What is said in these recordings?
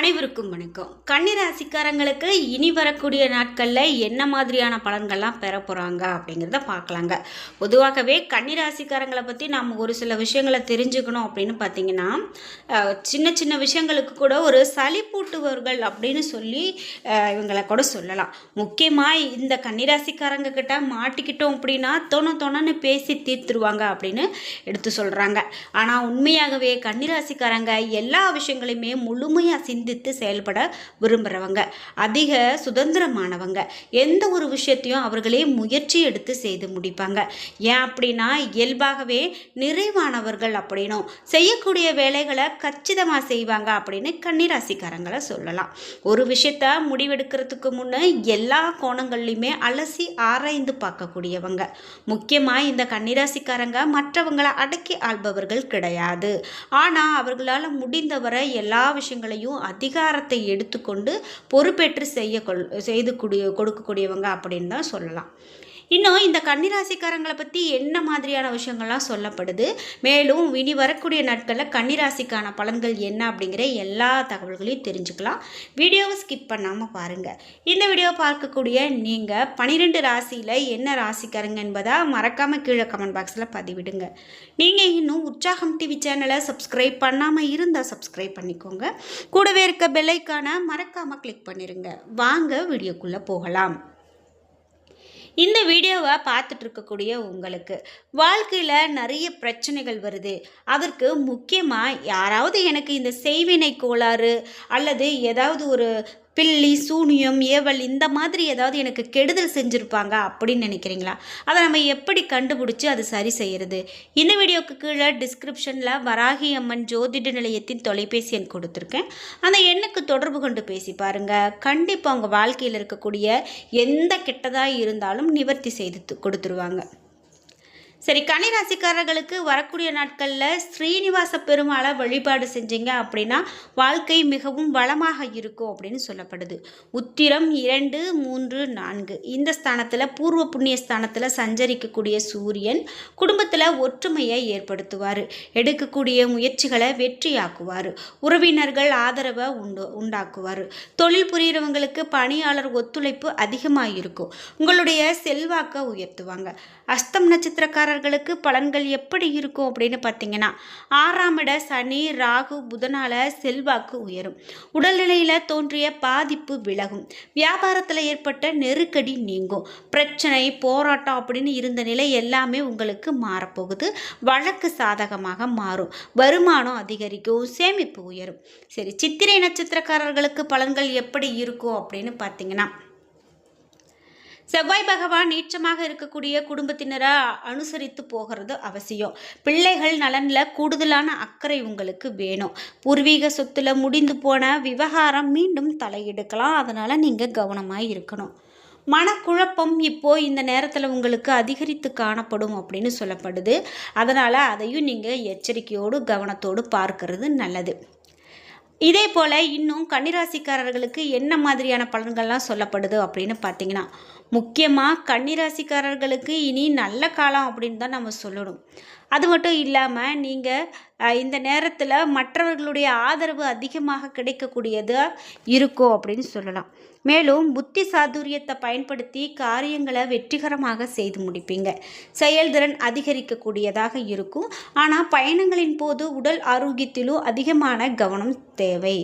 அனைவருக்கும் வணக்கம். கன்னிராசிக்காரங்களுக்கு இனி வரக்கூடிய நாட்களில் என்ன மாதிரியான பலன்கள்லாம் பெற போகிறாங்க அப்படிங்கிறத பார்க்கலாங்க. பொதுவாகவே கன்னிராசிக்காரங்களை பற்றி நம்ம ஒரு சில விஷயங்களை தெரிஞ்சுக்கணும் அப்படின்னு பார்த்தீங்கன்னா, சின்ன சின்ன விஷயங்களுக்கு கூட ஒரு சலிப்பூட்டுவர்கள் அப்படின்னு சொல்லி இவங்களை கூட சொல்லலாம். முக்கியமாக இந்த கன்னிராசிக்காரங்க கிட்ட மாட்டிக்கிட்டோம் அப்படின்னா தொணன்னு பேசி தீர்த்துருவாங்க அப்படின்னு எடுத்து சொல்கிறாங்க. ஆனால் உண்மையாகவே கன்னிராசிக்காரங்க எல்லா விஷயங்களையுமே முழுமையாக சிந்தித்து செயல்பட விரும்புகிறவங்க, அதிக சுதந்திரமானவங்க. எந்த ஒரு விஷயத்தையும் அவர்களே முயற்சி எடுத்து செய்து முடிப்பாங்க. ஏன் அப்படின்னா இயல்பாகவே நிறைவானவர்கள் அப்படின்னும் செய்யக்கூடிய வேலைகளை கச்சிதமாக செய்வாங்க அப்படின்னு கன்னிராசிக்காரங்களை சொல்லலாம். ஒரு விஷயத்த முடிவெடுக்கிறதுக்கு முன்னே எல்லா கோணங்கள்லையுமே அலசி ஆராய்ந்து பார்க்கக்கூடியவங்க. முக்கியமாக இந்த கன்னிராசிக்காரங்க மற்றவங்களை அடக்கி ஆள்பவர்கள் கிடையாது. ஆனால் அவர்களால் முடிந்தவரை எல்லா விஷயங்களையும் அதிகாரத்தை எடுத்துக்கொண்டு பொறுப்பேற்று செய்து கொடுக்கக்கூடியவங்க அப்படின்னு தான் சொல்லலாம். இன்னும் இந்த கன்னிராசிக்காரங்களை பற்றி என்ன மாதிரியான விஷயங்கள்லாம் சொல்லப்படுது, மேலும் இனி வரக்கூடிய நாட்களில் கன்னிராசிக்கான பலன்கள் என்ன அப்படிங்கிற எல்லா தகவல்களையும் தெரிஞ்சுக்கலாம். வீடியோவை ஸ்கிப் பண்ணாமல் பாருங்கள். இந்த வீடியோவை பார்க்கக்கூடிய நீங்கள் 12 ராசியில் என்ன ராசிக்காரங்க என்பதை மறக்காமல் கீழே கமெண்ட் பாக்ஸில் பதிவிடுங்க. நீங்கள் இன்னும் உற்சாகம் டிவி சேனலை சப்ஸ்கிரைப் பண்ணாமல் இருந்தால் சப்ஸ்கிரைப் பண்ணிக்கோங்க. கூடவே இருக்க பெல் ஐகானை மறக்காமல் கிளிக் பண்ணிடுங்க. வாங்க வீடியோக்குள்ளே போகலாம். இந்த வீடியோவை பார்த்துட்டு இருக்கக்கூடிய உங்களுக்கு வாழ்க்கையில் நிறைய பிரச்சனைகள் வருது. அதற்கு முக்கியமாக யாராவது எனக்கு இந்த செய்வினை கோளாறு அல்லது ஏதாவது ஒரு பில்லி சூனியம் ஏவல் இந்த மாதிரி ஏதாவது எனக்கு கெடுதல் செஞ்சுருப்பாங்க அப்படின்னு நினைக்கிறீங்களா? அதை நம்ம எப்படி கண்டுபிடிச்சி அது சரி செய்கிறது? இந்த வீடியோவுக்கு கீழே டிஸ்கிரிப்ஷனில் வராகி அம்மன் ஜோதிட நிலையத்தின் தொலைபேசி எண் கொடுத்துருக்கேன். அந்த எண்ணுக்கு தொடர்பு கொண்டு பேசி பாருங்கள். கண்டிப்பாக உங்கள் வாழ்க்கையில் இருக்கக்கூடிய எந்த கெட்டதாக இருந்தாலும் நிவர்த்தி செய்து கொடுத்துருவாங்க. சரி, கன்னிராசிக்காரர்களுக்கு வரக்கூடிய நாட்களில் ஸ்ரீனிவாச பெருமாளை வழிபாடு செஞ்சீங்க அப்படின்னா வாழ்க்கை மிகவும் வளமாக இருக்கும் அப்படின்னு சொல்லப்படுது. உத்திரம் 2, 3, 4 இந்த ஸ்தானத்தில் பூர்வ புண்ணிய ஸ்தானத்தில் சஞ்சரிக்கக்கூடிய சூரியன் குடும்பத்தில் ஒற்றுமையை ஏற்படுத்துவார். எடுக்கக்கூடிய முயற்சிகளை வெற்றியாக்குவார். உறவினர்கள் ஆதரவை உண்டாக்குவார். தொழில் புரிகிறவங்களுக்கு பணியாளர் ஒத்துழைப்பு அதிகமாக இருக்கும். உங்களுடைய செல்வாக்கை உயர்த்துவாங்க. அஸ்தம் நட்சத்திரக்காரர்களுக்கு பலன்கள் எப்படி இருக்கும் அப்படின்னு பார்த்தீங்கன்னா, 6ஆம் இட சனி ராகு புதனால செல்வாக்கு உயரும். உடல்நிலையில் தோன்றிய பாதிப்பு விலகும். வியாபாரத்தில் ஏற்பட்ட நெருக்கடி நீங்கும். பிரச்சனை போராட்டம் அப்படின்னு இருந்த நிலை எல்லாமே உங்களுக்கு மாறப்போகுது. வழக்கு சாதகமாக மாறும். வருமானம் அதிகரிக்கும். சேமிப்பு உயரும். சரி, சித்திரை நட்சத்திரக்காரர்களுக்கு பலன்கள் எப்படி இருக்கும் அப்படின்னு பார்த்தீங்கன்னா, செவ்வாய் பகவான் நீச்சமாக இருக்கக்கூடிய குடும்பத்தினரை அனுசரித்து போகிறது அவசியம். பிள்ளைகள் நலனில் கூடுதலான அக்கறை உங்களுக்கு வேணும். பூர்வீக சொத்துல முடிந்து போன விவகாரம் மீண்டும் தலையெடுக்கலாம். அதனால் நீங்கள் கவனமாக இருக்கணும். மனக்குழப்பம் இப்போது இந்த நேரத்தில் உங்களுக்கு அதிகரித்து காணப்படும் அப்படின்னு சொல்லப்படுது. அதனால் அதையும் நீங்கள் எச்சரிக்கையோடு கவனத்தோடு பார்க்கறது நல்லது. இதே போல் இன்னும் கன்னிராசிக்காரர்களுக்கு என்ன மாதிரியான பலன்கள்லாம் சொல்லப்படுது அப்படின்னு பார்த்தீங்கன்னா, முக்கியமாக கன்னிராசிக்காரர்களுக்கு இனி நல்ல காலம் அப்படின்னு தான் நம்ம சொல்லணும். அது மட்டும் இல்லாமல் நீங்கள் இந்த நேரத்தில் மற்றவர்களுடைய ஆதரவு அதிகமாக கிடைக்கக்கூடியதாக இருக்கும் அப்படின்னு சொல்லலாம். மேலும் புத்தி சாதுரியத்தை பயன்படுத்தி காரியங்களை வெற்றிகரமாக செய்து முடிப்பீங்க. செயல்திறன் அதிகரிக்கக்கூடியதாக இருக்கும். ஆனால் பயணங்களின் போது உடல் ஆரோக்கியத்திலும் அதிகமான கவனம் தேவை.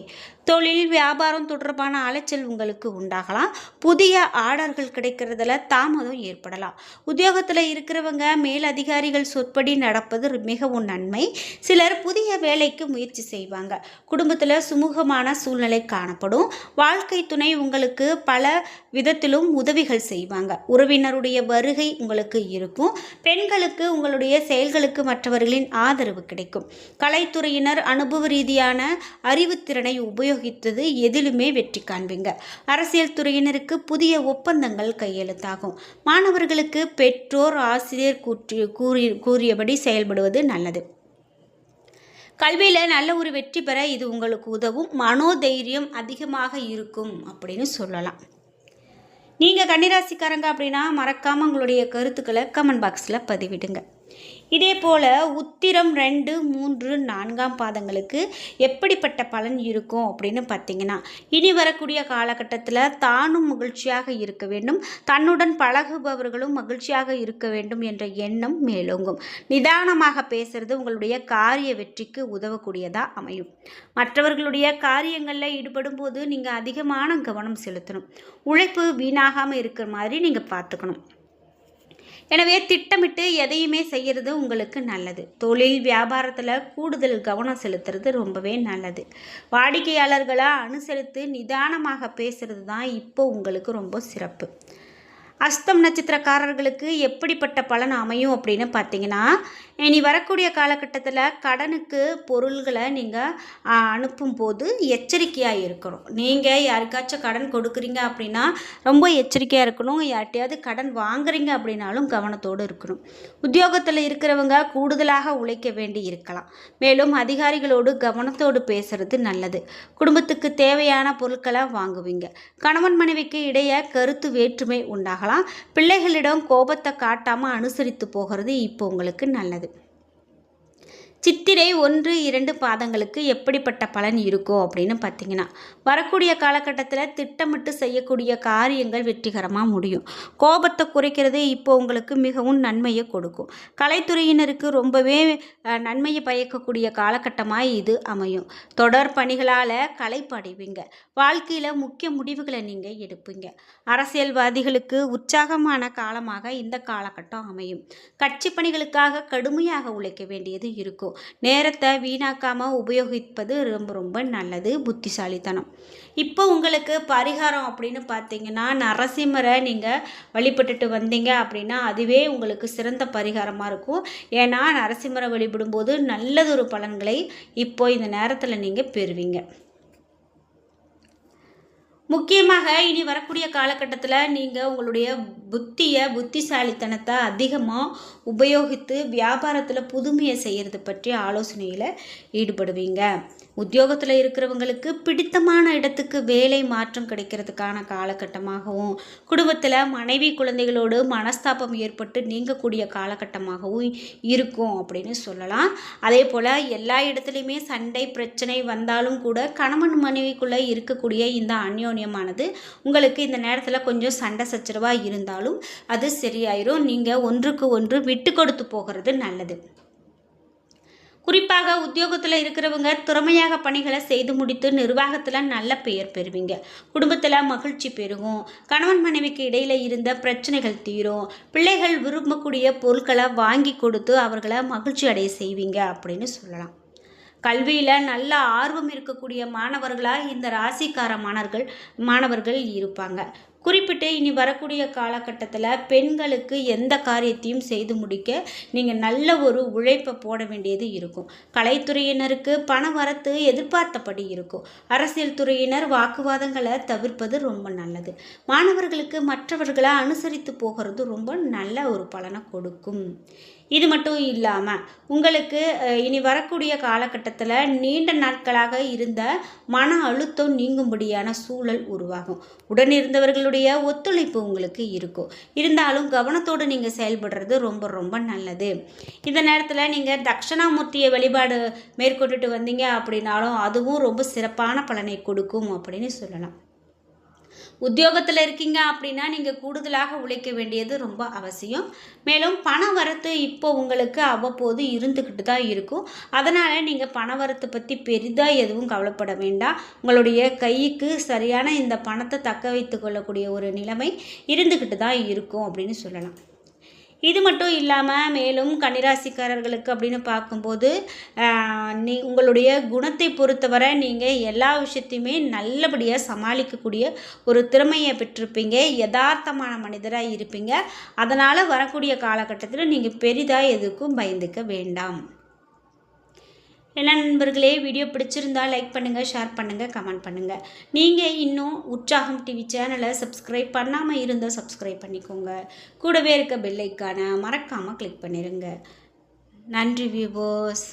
தொழில் வியாபாரம் தொடர்பான அலைச்சல் உங்களுக்கு உண்டாகலாம். புதிய ஆர்டர்கள் கிடைக்கிறதுல தாமதம் ஏற்படலாம். உத்தியோகத்தில் இருக்கிறவங்க மேலதிகாரிகள் சொற்படி நடப்பது மிகவும் நன்மை. சிலர் புதிய வேலைக்கு முயற்சி செய்வாங்க. குடும்பத்தில் சுமூகமான சூழ்நிலை காணப்படும். வாழ்க்கை துணை உங்களுக்கு பல விதத்திலும் உதவிகள் செய்வாங்க. உறவினருடைய வருகை உங்களுக்கு இருக்கும். பெண்களுக்கு உங்களுடைய செயல்களுக்கு மற்றவர்களின் ஆதரவு கிடைக்கும். கலைத்துறையினர் அனுபவ ரீதியான அறிவுத்திறனை உபயோகித்தது எதிலுமே வெற்றி காண்பீங்க. அரசியல் துறையினருக்கு புதிய ஒப்பந்தங்கள் கையெழுத்தாகும். மாணவர்களுக்கு பெற்றோர் ஆசிரியர் கூறியபடி செயல்படுவது நல்லது. கல்வியில் நல்ல ஒரு வெற்றி பெற இது உங்களுக்கு உதவும். மனோதைரியம் அதிகமாக இருக்கும் அப்படின்னு சொல்லலாம். நீங்கள் கன்னிராசிக்காரங்க அப்படின்னா மறக்காமல் உங்களுடைய கருத்துக்களை கமெண்ட் பாக்ஸில் பதிவிடுங்க. இதே போல் உத்திரம் 2, 3, 4ஆம் பாதங்களுக்கு எப்படிப்பட்ட பலன் இருக்கும் அப்படின்னு பார்த்தீங்கன்னா, இனி வரக்கூடிய காலகட்டத்தில் தானும் மகிழ்ச்சியாக இருக்க வேண்டும், தன்னுடன் பழகுபவர்களும் மகிழ்ச்சியாக இருக்க வேண்டும் என்ற எண்ணம் மேலோங்கும். நிதானமாக பேசுறது உங்களுடைய காரிய வெற்றிக்கு உதவக்கூடியதாக அமையும். மற்றவர்களுடைய காரியங்களில் ஈடுபடும் போது நீங்கள் அதிகமான கவனம் செலுத்தணும். உழைப்பு வீணாகாமல் இருக்கிற மாதிரி நீங்கள் பார்த்துக்கணும். எனவே திட்டமிட்டு எதையுமே செய்கிறது உங்களுக்கு நல்லது. தொழில் வியாபாரத்தில் கூடுதல் கவனம் செலுத்துறது ரொம்பவே நல்லது. வாடிக்கையாளர்களை அனுசரித்து நிதானமாக பேசுகிறது தான் இப்போ உங்களுக்கு ரொம்ப சிறப்பு. அஸ்தம் நட்சத்திரக்காரர்களுக்கு எப்படிப்பட்ட பலன் அமையும் அப்படின்னு பார்த்தீங்கன்னா, இனி வரக்கூடிய காலகட்டத்தில் கடனுக்கு பொருள்களை நீங்கள் அனுப்பும்போது எச்சரிக்கையாக இருக்கணும். நீங்கள் யாருக்காச்சும் கடன் கொடுக்குறீங்க அப்படின்னா ரொம்ப எச்சரிக்கையாக இருக்கணும். யார்கிட்டையாவது கடன் வாங்குறீங்க அப்படின்னாலும் கவனத்தோடு இருக்கணும். உத்தியோகத்தில் இருக்கிறவங்க கூடுதலாக உழைக்க வேண்டி இருக்கலாம். மேலும் அதிகாரிகளோடு கவனத்தோடு பேசுறது நல்லது. குடும்பத்துக்கு தேவையான பொருட்களை வாங்குவீங்க. கணவன் மனைவிக்கு இடையே கருத்து வேற்றுமை உண்டாகலாம். பிள்ளைகளிடம் கோபத்தை காட்டாமல் அனுசரித்து போகிறது இப்போ உங்களுக்கு நல்லது. சித்திரை 1, 2 பாதங்களுக்கு எப்படிப்பட்ட பலன் இருக்கும் அப்படின்னு பார்த்தீங்கன்னா, வரக்கூடிய காலகட்டத்தில் திட்டமிட்டு செய்யக்கூடிய காரியங்கள் வெற்றிகரமாக முடியும். கோபத்தை குறைக்கிறது இப்போ உங்களுக்கு மிகவும் நன்மையை கொடுக்கும். கலைத்துறையினருக்கு ரொம்பவே நன்மையை பயக்கக்கூடிய காலகட்டமாக இது அமையும். தொடர் பணிகளால் களைப்படைவீங்க. வாழ்க்கையில் முக்கிய முடிவுகளை நீங்கள் எடுப்பீங்க. அரசியல்வாதிகளுக்கு உற்சாகமான காலமாக இந்த காலகட்டம் அமையும். கட்சி பணிகளுக்காக கடுமையாக உழைக்க வேண்டியது இருக்கும். நேரத்தை வீணாக்காமல் உபயோகிப்பது ரொம்ப ரொம்ப நல்லது, புத்திசாலித்தனம். இப்போ உங்களுக்கு பரிகாரம் அப்படின்னு பார்த்தீங்கன்னா, நரசிம்மரை நீங்கள் வழிபட்டுட்டு வந்தீங்க அப்படின்னா அதுவே உங்களுக்கு சிறந்த பரிகாரமாக இருக்கும். ஏன்னா நரசிம்மரை வழிபடும்போது நல்லதொரு பலன்களை இப்போ இந்த நேரத்தில் நீங்கள் பெறுவீங்க. முக்கியமாக இனி வரக்கூடிய காலகட்டத்தில் நீங்கள் உங்களுடைய புத்திசாலித்தனத்தை அதிகமாக உபயோகித்து வியாபாரத்தில் புதுமையை செய்கிறது பற்றி ஆலோசனையில் ஈடுபடுவீங்க. உத்தியோகத்தில் இருக்கிறவங்களுக்கு பிடித்தமான இடத்துக்கு வேலை மாற்றம் கிடைக்கிறதுக்கான காலகட்டமாகவும், குடும்பத்தில் மனைவி குழந்தைகளோடு மனஸ்தாபம் ஏற்பட்டு நீங்கக்கூடிய காலகட்டமாகவும் இருக்கும் அப்படின்னு சொல்லலாம். அதே போல் எல்லா இடத்துலையுமே சண்டை பிரச்சனை வந்தாலும் கூட கணவன் மனைவிக்குள்ளே இருக்கக்கூடிய இந்த அந்யோன்யமானது உங்களுக்கு இந்த நேரத்தில் கொஞ்சம் சண்டை சச்சரவாக இருந்தாலும் அது சரியாயிரும். நீங்கள் ஒன்றுக்கு ஒன்று விட்டு கொடுத்து போகிறது நல்லது. குறிப்பாக உத்தியோகத்தில் இருக்கிறவங்க திறமையாக பணிகளை செய்து முடித்து நிர்வாகத்தில் நல்ல பெயர் பெறுவீங்க. குடும்பத்தில் மகிழ்ச்சி பெருகும். கணவன் மனைவிக்கு இடையில் இருந்த பிரச்சனைகள் தீரும். பிள்ளைகள் விரும்பக்கூடிய பொருட்களை வாங்கி கொடுத்து அவர்களை மகிழ்ச்சி அடைய செய்வீங்க அப்படின்னு சொல்லலாம். கல்வியில் நல்ல ஆர்வம் இருக்கக்கூடிய மாணவர்களாக இந்த ராசிக்கார மாணவர்கள் இருப்பாங்க. குறிப்பிட்டு இனி வரக்கூடிய காலகட்டத்தில் பெண்களுக்கு எந்த காரியத்தையும் செய்து முடிக்க நீங்கள் நல்ல ஒரு உழைப்பை போட வேண்டியது இருக்கும். கலைத்துறையினருக்கு பண வரத்து எதிர்பார்த்தபடி இருக்கும். அரசியல் துறையினர் வாக்குவாதங்களை தவிர்ப்பது ரொம்ப நல்லது. மாணவர்களுக்கு மற்றவர்களை அனுசரித்து போகிறது ரொம்ப நல்ல ஒரு பலனை கொடுக்கும். இது மட்டும் இல்லாமல் உங்களுக்கு இனி வரக்கூடிய காலகட்டத்தில் நீண்ட நாட்களாக இருந்த மன அழுத்தம் நீங்கும்படியான சூழல் உருவாகும். உடனிருந்தவர்களுடைய ஒத்துழைப்பு உங்களுக்கு இருக்கும். இருந்தாலும் கவனத்தோடு நீங்கள் செயல்படுறது ரொம்ப ரொம்ப நல்லது. இந்த நேரத்தில் நீங்கள் தட்சிணாமூர்த்தியை வழிபாடு மேற்கொண்டுட்டு வந்தீங்க அப்படின்னாலும் அதுவும் ரொம்ப சிறப்பான பலனை கொடுக்கும் அப்படின்னு சொல்லலாம். உத்தியோகத்தில் இருக்கீங்க அப்படின்னா நீங்கள் கூடுதலாக உழைக்க வேண்டியது ரொம்ப அவசியம். மேலும் பண வரத்து இப்போ உங்களுக்கு அவ்வப்போது இருந்துக்கிட்டு தான் இருக்கும். அதனால் நீங்கள் பண வரத்து பற்றி பெரிதாக எதுவும் கவலைப்பட வேண்டாம். உங்களுடைய கைக்கு சரியான இந்த பணத்தை தக்க வைத்து கொள்ளக்கூடிய ஒரு நிலைமை இருந்துக்கிட்டு தான் இருக்கும் அப்படின்னு சொல்லலாம். இது மட்டும் இல்லாமல் மேலும் கன்னிராசிக்காரர்களுக்கு அப்படின்னு பார்க்கும்போது உங்களுடைய குணத்தை பொறுத்தவரை நீங்கள் எல்லா விஷயத்தையுமே நல்லபடியாக சமாளிக்கக்கூடிய ஒரு திறமையை பெற்றிருப்பீங்க. யதார்த்தமான மனிதராக இருப்பீங்க. அதனால் வரக்கூடிய காலகட்டத்தில் நீங்கள் பெரிதாக எதுக்கும் பயந்துக்க வேண்டாம். என்ன நண்பர்களே, வீடியோ பிடிச்சிருந்தா லைக் பண்ணுங்கள், ஷேர் பண்ணுங்கள், கமெண்ட் பண்ணுங்கள். நீங்கள் இன்னும் உற்சாகம் டிவி சேனலை சப்ஸ்கிரைப் பண்ணாமல் இருந்தால் சப்ஸ்கிரைப் பண்ணிக்கோங்க. கூடவே இருக்க பெல் ஐக்கானை மறக்காமல் கிளிக் பண்ணிடுங்க. நன்றி வியூவர்ஸ்.